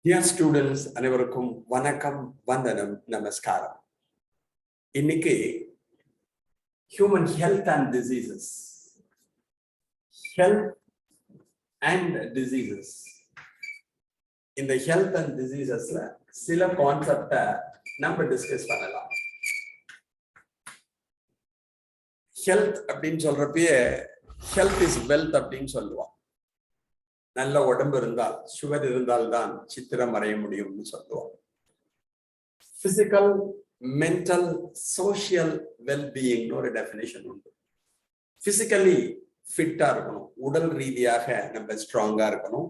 Dear students, அனைவருக்கும் வணக்கம், வந்தனம், நமஸ்காரம். இன்னைக்கு human health and diseases. Health and diseases. இந்த health and diseasesல சில கான்செப்ட நம்ம டிஸ்கஸ் பண்ணலாம். ஹெல்த் அப்படின்னு சொல்றப்பயே ஹெல்த் இஸ் வெல்த் அப்படின்னு சொல்லுவோம். நல்ல உடம்பு இருந்தால், சுகர் இருந்தால் தான் சித்திரம் வரைய முடியும்னு சொல்லுவோம். பிசிக்கல், மென்டல், சோசியல் வெல்பீயிங்னு ஒரு டெஃபினேஷன் உண்டு. பிசிக்கலி ஃபிட்டா இருக்கணும், உடல் ரீதியாக நம்ம ஸ்ட்ராங்கா இருக்கணும்.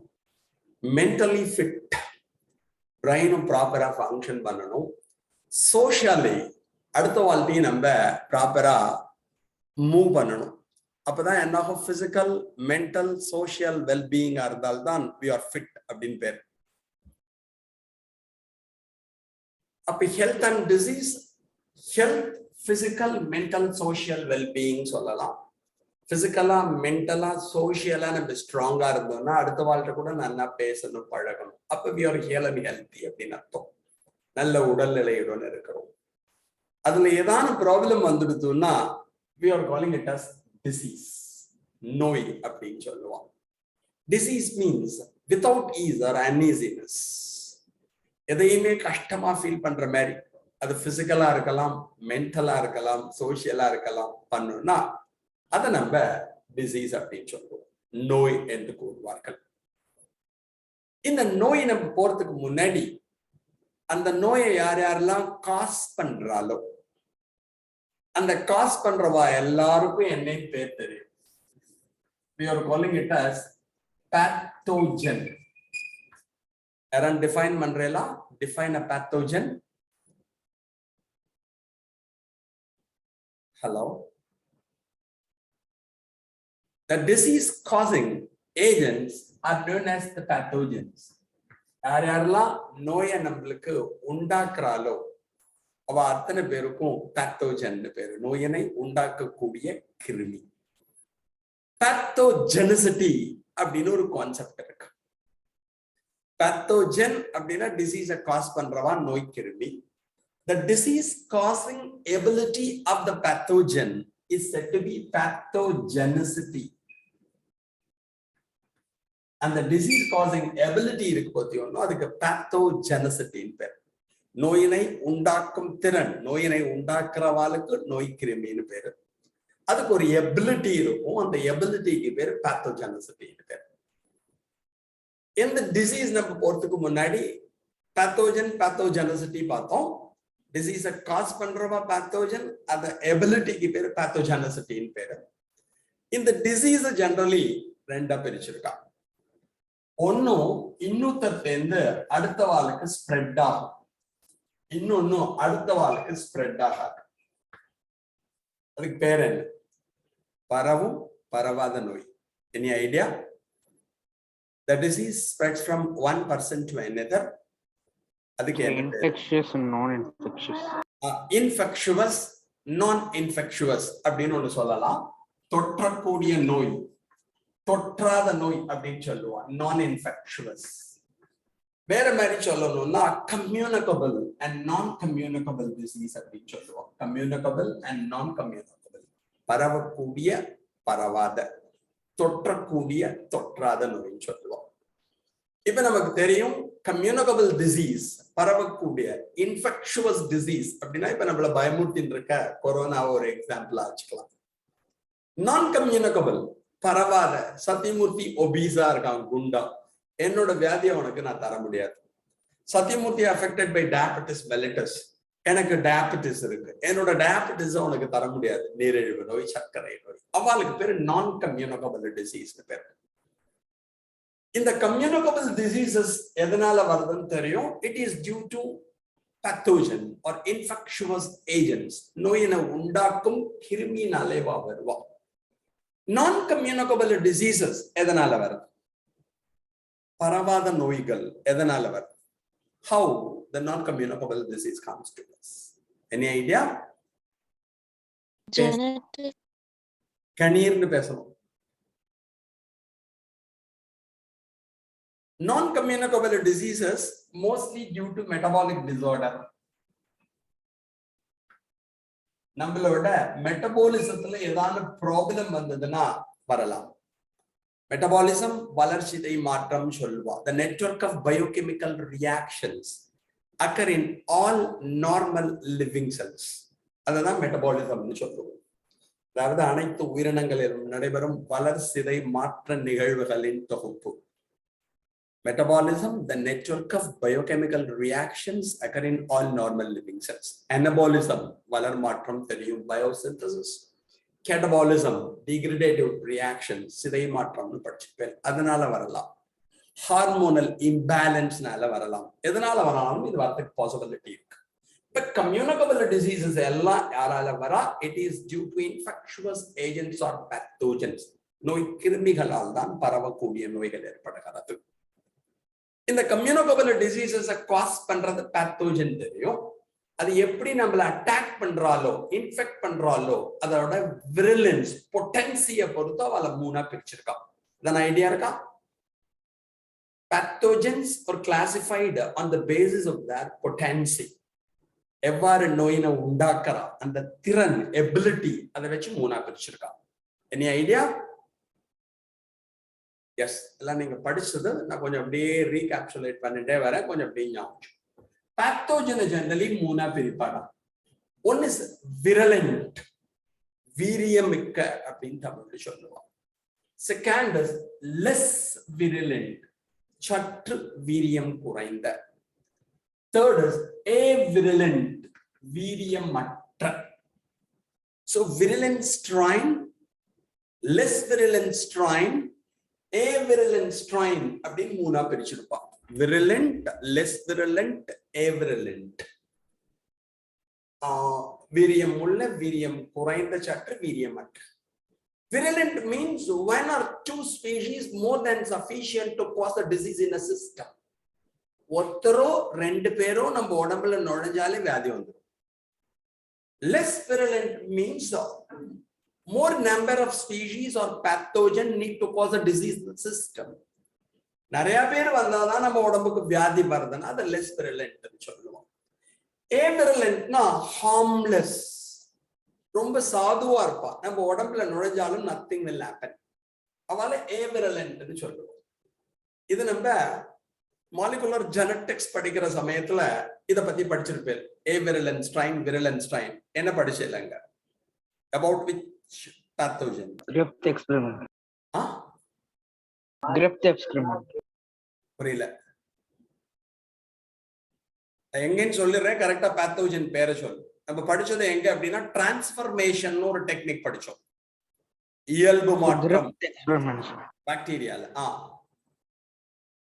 மென்டலி ஃபிட், பிரெயினும் ப்ராப்பரா ஃபங்க்ஷன் பண்ணணும். சோஷியலி அடுத்த வாழ்க்கையும் நம்ம ப்ராப்பரா மூவ் பண்ணணும். அப்பதான் என்ன ஆகும்? பிசிக்கல், மென்டல், சோசியல் வெல்பீயிங்கா இருந்தால்தான் we are fit அப்படின்னு பேர். அப்ப health and disease, health physical, mental, social wellbeing சொல்லலாம். பிசிக்கலா, மென்டலா, சோசியலா நம்ம ஸ்ட்ராங்கா இருந்தோம்னா அடுத்த வாழ்க்கை கூட நல்லா பேசணும், பழகணும். அப்ப we are healthy அப்படின்னு அர்த்தம். நல்ல உடல்நிலையுடன் இருக்கிறோம். அதுல ஏதான problem வந்துடுதுன்னா we are calling it as disease, நோய் அப்படின்னு சொல்லுவாங்க. Disease means without ease or uneasiness. எதையுமே கஷ்டமா ஃபீல் பண்ற மாதிரி, அது பிசிக்கலா இருக்கலாம், மென்டலா இருக்கலாம், சோசியலா இருக்கலாம், பண்ணோம்னா அதை நம்ம டிசீஸ் அப்படின்னு சொல்லுவோம், நோய் என்று கூறுவார்கள். இந்த நோய் நம்ம போறதுக்கு முன்னாடி அந்த நோயை யார் யாரெல்லாம் காஸ் பண்றாலோ அந்த காஸ் பண்றவா எல்லாருக்கும் என்ன பேர் தெரியும். We are calling it as pathogen. யாரான் டிஃபைன் பண்றேலா? Define a pathogen. Hello. The disease causing agents are known as the pathogens. யார் யாரெல்லாம் நோயை நம்மளுக்கு உண்டாக்குறாலோ அவ அத்தனை பேருக்கும் பேத்தோஜன் பேரு, நோயினை உண்டாக்கக்கூடிய கிருமி. பேத்தோஜெனிசிட்டி அப்படின்னு ஒரு கான்செப்ட் இருக்கு. பேத்தோஜன் அப்படின்னா டிசீஸை காஸ் பண்றவா நோய் கிருமி. The disease causing ability of the pathogen is said to be pathogenicity. அந்த disease causing ability இருக்கு பார்த்தீங்கன்னா அதுக்கு பேத்தோஜெனிசிட்டின்னு பேர். நோயினை உண்டாக்கும் திறன், நோயினை உண்டாக்குறவாளுக்கு நோய் கிருமின்னு பேரு. அதுக்கு ஒரு எபிலிட்டி இருக்கும், அந்த எபிலிட்டிக்கு பேரு பேத்தோஜெனிசிட்டின்னு பேரு. எந்த டிசீஸ் நம்ம போறதுக்கு முன்னாடி பேத்தோஜன், பேத்தோஜெனிசிட்டி பார்த்தோம். டிசீஸை காஸ் பண்றவா பேத்தோஜன், அந்த எபிலிட்டிக்கு பேரு பேத்தோஜெனிசிட்டின்னு பேரு. இந்த டிசீஸ் ஜெனரலி ரெண்டா பிரிச்சிருக்கா. ஒன்னும் இன்னொருத்தர்லேருந்து அடுத்த வாளுக்கு ஸ்ப்ரெட் ஆகும், இன்னொன்னும் அடுத்த வாழ்க்கை ஸ்ப்ரெட் ஆகாது. அதுக்கு பேர் என்ன? பரவும், பரவாத நோய். Any idea? The disease spreads from one person to another. அதுக்கு என்ன? Infectious and non-infectious. Infectious, non-infectious அப்படின்னு ஒண்ணு சொல்லலாம். தொற்றக்கூடிய நோய், தொற்றாத நோய் அப்படின்னு சொல்லுவான், non-infectious. வேற மாதிரி சொல்லணும்னா கம்யூனிகபிள் அண்ட் நான் கம்யூனிகபிள் டிசீஸ் அப்படின்னு சொல்லுவோம். கம்யூனிகபிள் அண்ட் நான் கம்யூனிகபிள், பரவக்கூடிய, பரவாத, தொற்றக்கூடிய, தொற்றாத நோய்னு சொல்லுவோம். இப்ப நமக்கு தெரியும் கம்யூனிகபிள் டிசீஸ், பரவக்கூடிய இன்ஃபெக்ஷுவஸ் டிசீஸ் அப்படின்னா இப்ப நம்மள பயமுறுத்தின்னு இருக்க கொரோனாவை ஒரு எக்ஸாம்பிளா வச்சுக்கலாம். நான் கம்யூனிகபிள், பரவாத, சத்தியமூர்த்தி ஒபீஸா இருக்கான், குண்டா, என்னோட வியாதியை உனக்கு நான் தர முடியாது. Sathyamoorthy affected by diabetes mellitus, எனக்கு டயபெட்டிஸ் இருக்கு, என்னோட டயபெட்டிஸ் உனக்கு தர முடியாது. நீரிழிவு நோய், சர்க்கரை நோய், அவளுக்கு பேரு நான் கம்யூனிகபிள் டிசீஸ் பேரு. இந்த கம்யூனிகபிள் டிசீசஸ் எதனால வருதுன்னு தெரியும். It is due to pathogen or infectious agents, நோயினை உண்டாக்கும் கிருமினாலே வருவா. நான் கம்யூனிகபிள் டிசீசஸ் எதனால வருது? பரவாத நோய்கள் எதனால வருது? How the non-communicable disease comes to us? Any idea? Genetic. கணீர்னு பேசணும். Non-communicable diseases mostly due to metabolic disorder. நம்மளோட மெட்டபாலிசத்துல ஏதாவது ப்ராப்ளம் வந்ததுன்னா வரலாம். மெட்டபாலிசம் வளர்சிதை மாற்றம் சொல்லுவா. The network of biochemical reactions occur in all normal living cells. அதுதான் மெட்டபாலிசம்னு சொல்லுவோம். அதாவது அனைத்து உயிரினங்களிலும் நடைபெறும் வளர்சிதை மாற்ற நிகழ்வுகளின் தொகுப்பு. Metabolism, the network of biochemical reactions occur in all normal living cells. Anabolism, வளர் மாற்றம் தெரியும், biosynthesis. Catabolism, degradative reactions, சிதை மாற்றம்னு படிச்சுப்பேன், அதனால வரலாம். Hormonal imbalance-னால வரலாம். எதனால வரலாம் இது வரதுக்கு பாசிபிலிட்டி இருக்கு. But communicable diseases எல்லாம் யாரால வரா? It is due to infectious agents or pathogens. நோய் கிருமிகளால் தான் பரவக்கூடிய நோய்கள் ஏற்படுகிறது. இந்த கம்யூனிகபிள் டிசீசஸ காஸ் பண்றது பேத்தோஜன் தெரியும். அது எப்படி நம்மள அட்டாக் பண்றாலோ இன்ஃபெக்ட் பண்றாலோ அதோட விரிலன்ஸ் பொட்டன்சியை பொறுத்து அவளை மூணா பிரிச்சிருக்கா. இதன் ஐடியா இருக்கா? Pathogens are classified on the basis of their potency. எவ்வாறு நோயினை உண்டாக்குறா அந்த திறன் எபிலிட்டி அதை வச்சு மூணா பிரிச்சிருக்கா. Any idea? எஸ், எல்லாம் நீங்க படிச்சது நான் கொஞ்சம் அப்படியே ரீகேப்சுலேட் பண்ணிட்டே வரேன், கொஞ்சம் அப்படியே ஞாபகம். பேத்தோஜனை ஜெனரலி மூணா பிரிப்பாங்க. ஒன் இஸ் விரலண்ட், வீரியமிக்க அப்படின்னு தமிழ்ல சொல்லுவாங்க. செகண்ட் இஸ் லெஸ் விரலண்ட், சற்று வீரியம் குறைந்த. தேர்ட் இஸ் ஏவிரலண்ட், வீரியமற்ற. So virulent strain, less virulent strain, avirulent strain அப்படின்னு மூணா பிரிச்சிருப்பான். virulent, less virulent, avirulent. வீரியம் உள்ள, வீரியம் குறைந்த, சற்று வீரியமற்ற. Virulent means one or two species more than sufficient to cause a disease in a system. ஒருத்தரோ ரெண்டு பேரோ நம்ம உடம்புல நுழைஞ்சாலே வியாதி வந்துடும். Less virulent means more number of species or pathogen need to cause a disease in the system. நிறைய பேர் வந்தாதான் நம்ம உடம்புக்கு வியாதி வருதுன்னா அது less virulent சொல்லுவோம். Avirulentனா harmless, ரொம்ப சாதுவா இருப்பா, நம்ம உடம்புல நுழைஞ்சாலும் nothing will happen. அவளை avirulent சொல்லுவோம். இது நம்ம மாலிகுலர் ஜெனடிக்ஸ் படிக்கிற சமயத்துல இத பத்தி படிச்சிருப்பேன். avirulent strain, virulent strain என்ன படிச்சீங்க? About which pathogen? Gript experiment. Gript experiment. புரியல. எங்கன்னு சொல்லிடுறேன், கரெக்டா பேத்தோஜன் பேரை சொல்லு. நம்ம படிச்சது எங்க அப்படின்னா டிரான்ஸ்ஃபர்மேஷன் ஒரு டெக்னிக் படிச்சோம். இயல்பு மாற்றம் பாக்டீரியால.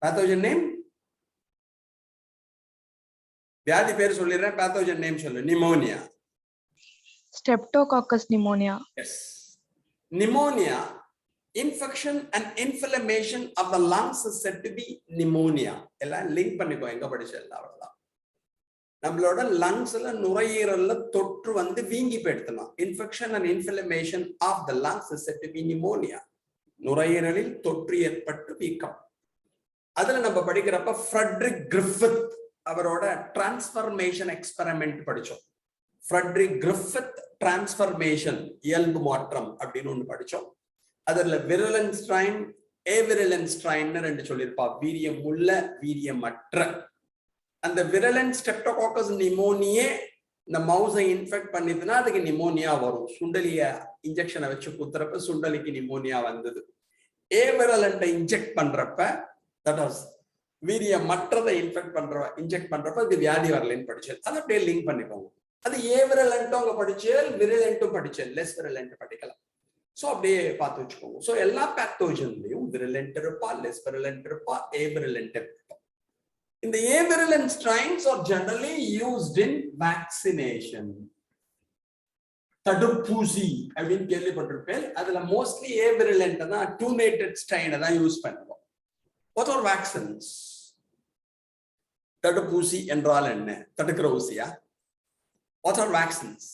பேத்தோஜன் நேம், வியாதி பேர் சொல்லிடுறேன், பேத்தோஜன் நேம் சொல்லு. Pneumonia. Streptococcus pneumonia. Yes. Pneumonia, infection and inflammation of the lungs is said to be pneumonia. எல்லாம் லிங்க் பண்ணிக்கோ, எங்க படிச்ச எல்லாம். நம்மளோட லங்ஸ்ல நுரையீரல்ல தொற்று வந்து வீங்கி போயிடுதுனா infection and inflammation of the lungs is said to be pneumonia. நுரையீரலில் தொற்று ஏற்பட்டு வீக்கம். அதுல நம்ம படிக்கிறப்ப ஃப்ரெட்ரிக் கிரிஃபித் அவரோட டிரான்ஸ்ஃபர்மேஷன் எக்ஸ்பெரிமெண்ட் படிச்சோம். ஃப்ரெட்ரிக் கிரிஃபித் டிரான்ஸ்ஃபர்மேஷன், இயல்பு மாற்றம் அப்படின்னு ஒண்ணு படிச்சோம். அதுல விரலன்ட் ஸ்ட்ரைன், ஏவிரலன்ட் ஸ்ட்ரைன்னு ரெண்டு சொல்லியிருப்பா, வீரியம் உள்ள, வீரியமற்ற. அந்த விரலன்ட் ஸ்ட்ரெப்டோகாக்கஸ் நிமோனியே இந்த மவுஸை இன்ஃபெக்ட் பண்ணிதுன்னா அதுக்கு நிமோனியா வரும். சுண்டலிய இன்ஜெக்ஷனை வச்சு குத்துறப்ப சுண்டலிக்கு நிமோனியா வந்தது. ஏவிரலண்டை இன்ஜெக்ட் பண்றப்ப, தட் வாஸ் வீரியமற்றதை இன்ஜெக்ட் பண்றப்ப இது வியாதி வரலன்னு படிச்சேன். அதை அப்படியே லிங்க் பண்ணிக்கோங்க. அது ஏவிரலண்ட்டும் அங்க படிச்சேன், விரலண்ட்டும் படிச்சேன், லெஸ் விரலண்ட் படிக்கலாம். சோ அப்படியே பார்த்து வச்சுக்கோங்க. சோ எல்லா பேத்தோஜன்லயும் விரலண்ட் இருப்பா, லெஸ் விரலண்ட் இருப்பா, ஏவிரலண்ட் இருப்பா. இந்த avirulent strains are generally used in vaccination. தடுப்பூசி அப்படின்னு கேள்விப்பட்டிருப்பேன். அதுல மோஸ்ட்லி ஏவிரலண்ட் தான், அட்டூனேட்டட் ஸ்ட்ரைனை தான் யூஸ் பண்ணுவோம். What are vaccines? தடுப்பூசி என்றால் என்ன? தடுக்கிற ஊசியா? What are vaccines?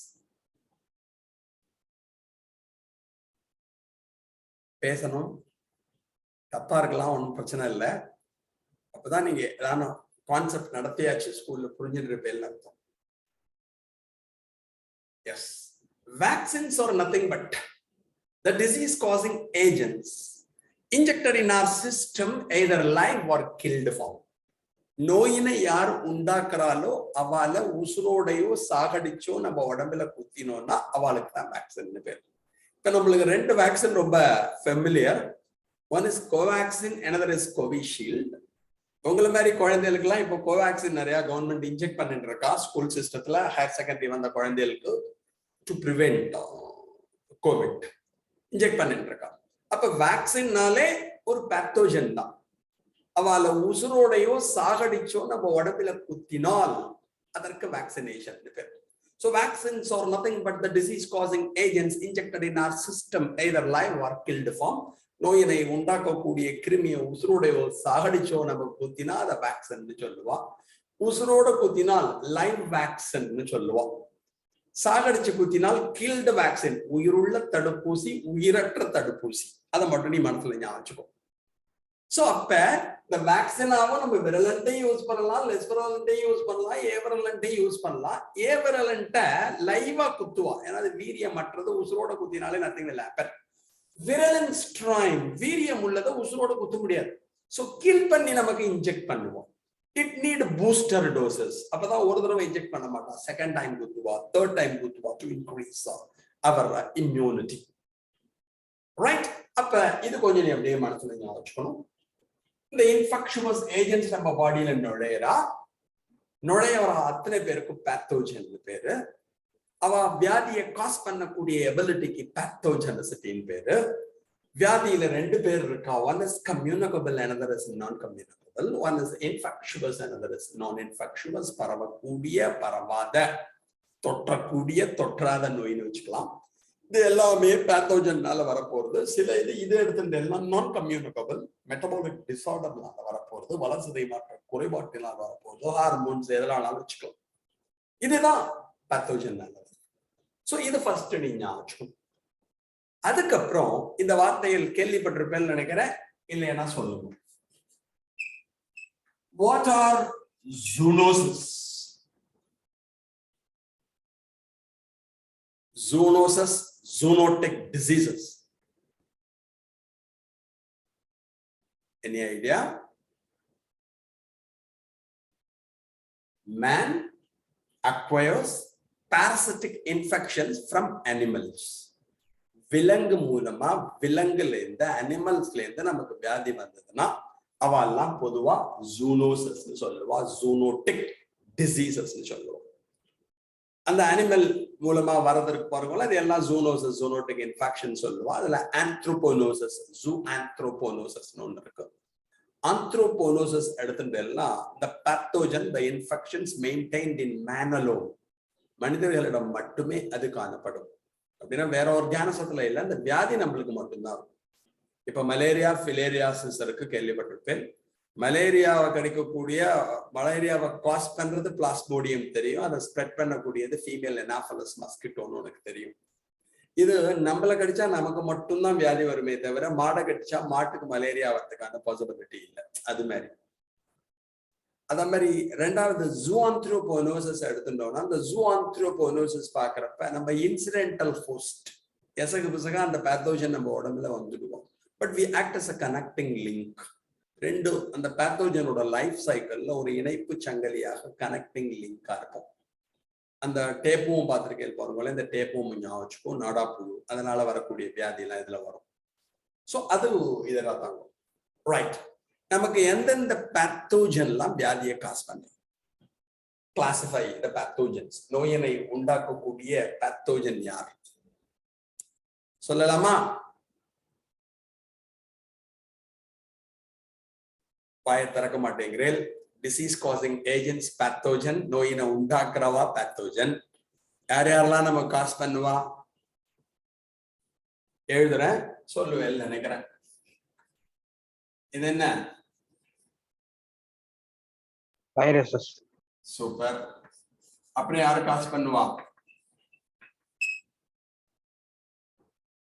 பேசணும், தப்பா இருக்கலாம், ஒன்றும் பிரச்சனை இல்லை. அப்பதான் நீங்க ஏதாவது கான்செப்ட் நடத்தியாச்சு ஸ்கூல்ல புரிஞ்சிருப்பேன்னு அர்த்தம். Yes, vaccines are nothing but the disease causing agents injected in our system either live or killed form. நோயினை யார் உண்டாக்குறாலோ அவளை உசுரோடையோ சாகடிச்சோ நம்ம உடம்புல குத்தினோம்னா அவளுக்கு தான் வேக்சின் பேர். இப்ப நம்மளுக்கு 2 வேக்சின் ரொம்ப familiar. One is Covaxin, another is Covishield. உங்களை மாதிரி குழந்தைகளுக்கு எல்லாம் இப்போ கோவேக்சின் நிறைய கவர்மெண்ட் இன்ஜெக்ட் பண்ணிட்டு இருக்கா ஸ்கூல் சிஸ்டத்துல. ஹையர் செகண்டரி வந்த குழந்தைகளுக்கு டு பிரிவென்ட் கோவிட் இன்ஜெக்ட் பண்ணிட்டு இருக்கா. அப்ப வேக்சின்னாலே ஒரு பேத்தோஜன் தான். அவளை உசுரோடையோ சாகடிச்சோ நம்ம உடம்புல குத்தினால் அதற்கு வேக்சினேஷன் பேர். So vaccines are nothing but the disease causing agents injected in our system either live or killed form. நோயினை உண்டாக்கக்கூடிய கிருமியை உசுரோடையோ சாகடிச்சோ நம்ம குத்தினா அதை வேக்சின் சொல்லுவா. உசுரோட குத்தினால் லைவ் வேக்சின் சொல்லுவா. சாகடிச்சு குத்தினால் கில்டு வேக்சின், உயிருள்ள தடுப்பூசி, உயிரற்ற தடுப்பூசி. அதை மட்டும் நீ மனசுல ஞாபகம். சோ அப்ப இந்த வேக்சினாவும் நம்ம விரலண்டையும் யூஸ் பண்ணலாம், லெஸ் விரலண்டையும் யூஸ் பண்ணலாம், ஏவிரலண்டையும் யூஸ் பண்ணலாம். ஏவிரலண்ட லைவா குத்துவா, ஏன்னா அது வீரியமற்றது. உசுரோட குத்தினாலே நத்திங் வில் ஹேப்பன். விரலன் ஸ்ட்ரைன் வீரியம் உள்ளதை உசுரோட குத்த முடியாது. சோ கில் பண்ணி நமக்கு இன்ஜெக்ட் பண்ணுவோம். It need booster doses. அப்பதான் ஒரு தடவை இன்ஜெக்ட் பண்ண மாட்டா, செகண்ட் டைம் குத்துவா, தேர்ட் டைம் குத்துவா to increase our immunity. Right? அப்ப இது கொஞ்சம் நீ அப்படியே மனசுல ஞாபகம் வச்சுக்கணும். இந்த இன்ஃபெக்ஷுவஸ் ஏஜென்ட்ஸ் நம்ம பாடியில நுழைய வர அத்தனை பேருக்கு பேத்தோஜன் பேரு. அவ வியாதியை காஸ் பண்ணக்கூடிய எபிலிட்டிக்கு பேத்தோஜெனிசிட்டின்னு பேரு. வியாதியில 2 பேர் இருக்கா. One is communicable, another is non communicable. One is infectious, another is நான் இன்ஃபெக்ஷுவஸ். பரவக்கூடிய, பரவாத, தொற்றக்கூடிய, தொற்றாத நோயின்னு வச்சுக்கலாம். இது எல்லாமே பேத்தோஜன்னால வரப்போறது. சில இது எடுத்துட்டு எல்லாம் நான் கம்யூனிகபிள், மெட்டபாலிக் டிசார்டர்னால வரப்போறது, வளர்சிதை மாற்ற குறைபாட்டினால் வரப்போறது, ஹார்மோன்ஸ் எதனால வச்சுக்கலாம். இதுதான் பேத்தோஜன். சோ இது ஃபர்ஸ்ட் நீங்க ஞாபகம். அதுக்கப்புறம் இந்த வார்த்தைகள் கேள்விப்பட்டிருப்பேன்னு நினைக்கிறேன், இல்லையா சொல்லுங்க. What are zoonosis? Zoonosis, zoonotic diseases. Any idea? Man acquires parasitic infections from animals. விலங்கு மூலமா, விலங்குல இருந்து, அனிமல்ஸ்ல இருந்து நமக்கு வியாதி வந்ததுன்னா அவெல்லாம் பொதுவா ஜூனோசிஸ் சொல்லுவா, ஜூனோட்டிக் டிசீசஸ் சொல்லுவோம். அந்த அனிமல் மூலமா வரதற்கு பாருங்களா, அது எல்லாம் ஜூனோசிஸ், ஜூனோட்டிக் இன்ஃபெக்ஷன் சொல்லுவா. அதுல ஆந்த்ரோபோனோசிஸ், ஜூ ஆந்த்ரோபோனோசிஸ் ஒன்று இருக்கு. ஆந்த்ரோபோனோசிஸ் எடுத்துட்டு எல்லாம் the pathogen, the infections maintained in man alone, மனிதர்களிடம் மட்டுமே அது காணப்படும். அப்படின்னா வேற ஆர்கானிசத்துல இல்ல, அந்த வியாதி நம்மளுக்கு மட்டும்தான். இப்ப மலேரியா, ஃபிலேரியாசிஸ் இருக்கு, கேள்விப்பட்டிருப்பேன். மலேரியாவை கிடைக்கக்கூடிய, மலேரியாவை காஸ் பண்றது பிளாஸ்மோடியம் தெரியும். அதை ஸ்ப்ரெட் பண்ணக்கூடியது ஃபீமேல் எனாஃபலஸ் மஸ்கிட்டோன்னு உனக்கு தெரியும். இது நம்மள கடிச்சா நமக்கு மட்டும்தான் வியாதி வருமே தவிர, மாடை கடிச்சா மாட்டுக்கு மலேரியா வரதுக்கான பாசிபிலிட்டி இல்லை. அது மாதிரி அதே மாதிரி ரெண்டாவது ஜூஆந்த்ரோபோனோசிஸ் எடுத்துட்டோம்னா, அந்த ஜூஆந்த்ரோபோனோசிஸ் பாக்குறப்ப நம்ம இன்சிடென்டல் ஹோஸ்ட், எசகு பிசகா அந்த பேத்தோஜன் நம்ம உடம்புல வந்துடுவோம். But we act as a connecting link. ரெண்டு அந்த பேத்தோஜனோட லைஃப் சைக்கிள்ல ஒரு இணைப்பு சங்கிலியாக கனெக்டிங் லிங்கா இருக்கும். அந்த டேப்பும் பார்த்திருக்கேன் பாருங்களேன், இந்த டேப்பும் ஞாபகம் வச்சுக்கும், நாடாப்புழு, அதனால வரக்கூடிய வியாதி எல்லாம் இதுல வரும். ஸோ அது இதெல்லாம் தாங்க. ரைட், நமக்கு எந்தெந்த பேத்தோஜன் எல்லாம் வியாதியை காஸ் பண்ண கிளாசிஃபை த பேத்தோஜன்ஸ், நோயினை உண்டாக்கக்கூடிய பேத்தோஜன் யார் சொல்லலாமா? வாயை திறக்க மாட்டேங்கிறேன். டிசீஸ் காசிங் ஏஜென்ட்ஸ் பேத்தோஜன், நோயினை உண்டாக்குறவா பேத்தோஜன். யார் யாரெல்லாம் நம்ம காஸ் பண்ணுவா எழுதுறேன், சொல்லுவேன் நினைக்கிறேன். இது என்ன? வைரஸஸ். சூப்பர். அப்புறம் யாரு காஸ் பண்ணுவா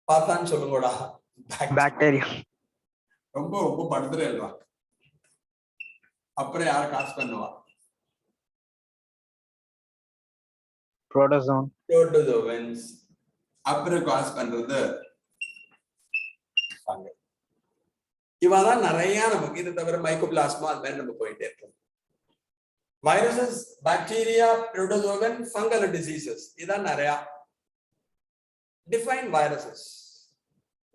பார்த்தான்னு சொல்லுங்கடா. பாக்டீரியா. ரொம்ப ரொம்ப படுத்துறேன். அப்புறம் யார் காசு பண்ணுவா? protozoan, protozoans. அப்புறம் காசு பண்றது fungi. இவதான் நிறைய நமக்கு இது தவிர மைக்கோபிளாஸ்மா அது மாதிரி நம்ம போயிட்டே இருக்கோம். Viruses, bacteria, protozoan, fungal diseases இதான் நிறைய. Define viruses.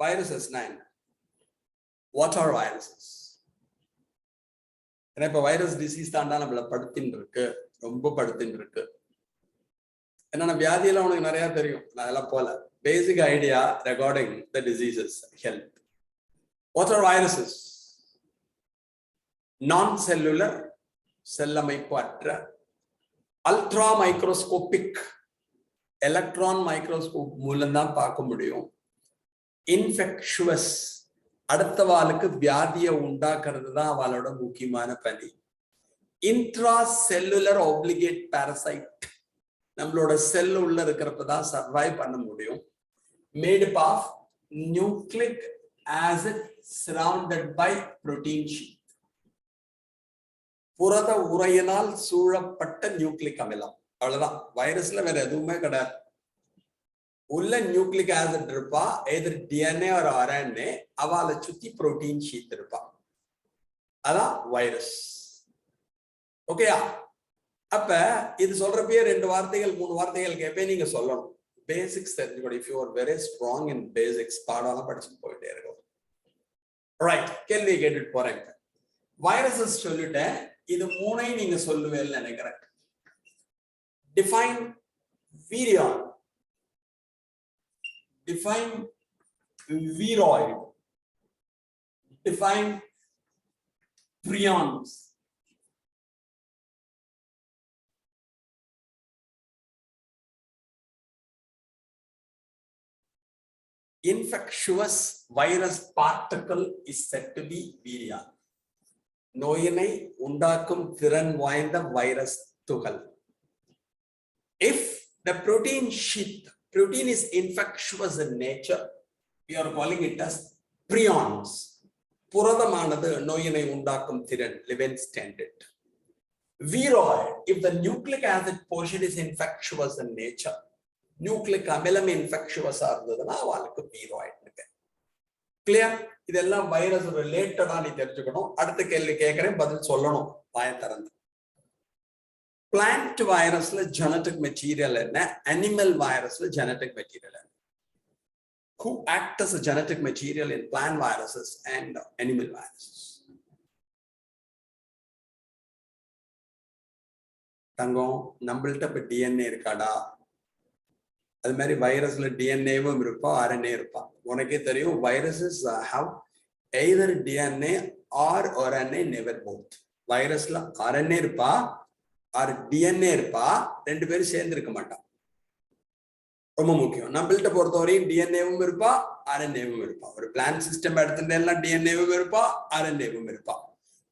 Viruses என்ன? What are viruses? ஏன்னா இப்ப வைரஸ் டிசீஸ் தாண்டா நம்மள படுத்தின்னு இருக்கு, ரொம்ப படுத்தின்னு இருக்கு. என்னன்னா வியாதியெல்லாம் உனக்கு நிறைய தெரியும், நான் அதெல்லாம் போல. Basic idea regarding the diseases, health. What are viruses? Non-cellular, செல் அமைப்பு அற்ற, அல்ட்ரா மைக்ரோஸ்கோபிக், எலக்ட்ரான் மைக்ரோஸ்கோப் மூலம் தான் பார்க்க முடியும். இன்ஃபெக்ஷுவஸ், அடுத்த வாளுக்கு வியாதியை உண்டாக்குறது தான் அவளோட முக்கியமான பணி. இன்ட்ரா செல்லுலர் ஆப்ளிகேட் பாரசைட், நம்மளோட செல் உள்ள இருக்கிறப்பதான் சர்வைவ் பண்ண முடியும். Made up of nucleic acid surrounded by protein sheet, புரத உரையினால் சூழப்பட்ட நியூக்ளிக் அமிலம். அவ்வளவுதான். வைரஸ்ல வேற எதுவுமே கிடையாது. உள்ள நியூக்ளிக் ஆசிட் இருப்பா, எதிர் டிஎன்ஏ ஒரு ஆர்என்ஏ, அவளை சுத்தி புரோட்டீன் ஷீட் இருப்பா. அதான் வைரஸ். ஓகேயா? அப்ப இது சொல்றப்பயே 2 வார்த்தைகள் 3 வார்த்தைகள் கேட்பே, நீங்க சொல்லணும். பேசிக்ஸ் தெரிஞ்சுக்கணும். If you are very strong in basics, பாடம்லாம் படிச்சுட்டு போயிட்டே இருக்கும். ரைட், கேள்வி கேட்டுட்டு போறேன். வைரஸஸ் சொல்லிட்டேன், இது 3ஐயும் நீங்க சொல்லுவேன்னு நினைக்கிறேன். Define virion, define viroid, define prions. Infectious virus particle is said to be virion. நோயினை உண்டாக்கும் திறன் வாய்ந்த வைரஸ் துகள். If the protein sheath, protein is infectious in nature, we are calling it as prions. புரதமானது நோயினை உண்டாக்கும் திறன், Levin standard. Viroid, if the nucleic acid portion is infectious in nature, nucleic அமிலம் infectious இருந்ததுன்னா அவளுக்கு viroid. Clear? இதெல்லாம் virus ரிலேட்டடா நீ தெரிஞ்சுக்கணும். அடுத்த கேள்வி கேட்கிறேன், பதில் சொல்லணும் வாய திறந்து. பிளான்ட் வைரஸ்ல ஜெனடிக் மெட்டீரியல் என்ன, அனிமல் வைரஸ்ல ஜெனடிக் மெட்டீரியல் என்ன? Who act as a genetic material in plant viruses and animal viruses? தங்கம், நம்மள்ட்ட இப்ப டிஎன்ஏ இருக்காடா? அது மாதிரி வைரஸ்ல டிஎன்ஏவும் இருப்பா, ஆர்என்ஏ இருப்பா. உனக்கே தெரியும், viruses have either DNA or RNA, never both. வைரஸ்ல ஆர்என்ஏ இருப்பா ஆர் டிஎன்ஏ இருப்பா, 2 பேரும் சேர்ந்து இருக்க மாட்டான். ரொம்ப முக்கியம். நம்மள்ட்ட பொறுத்தவரையும் டிஎன்ஏவும் இருப்பா, ஆர்என்ஏவும் இருப்பா. ஒரு பிளான்ட் சிஸ்டம் எடுத்துட்டு எல்லாம் டிஎன்ஏவும் இருப்பா, ஆர்என்ஏவும் இருப்பா.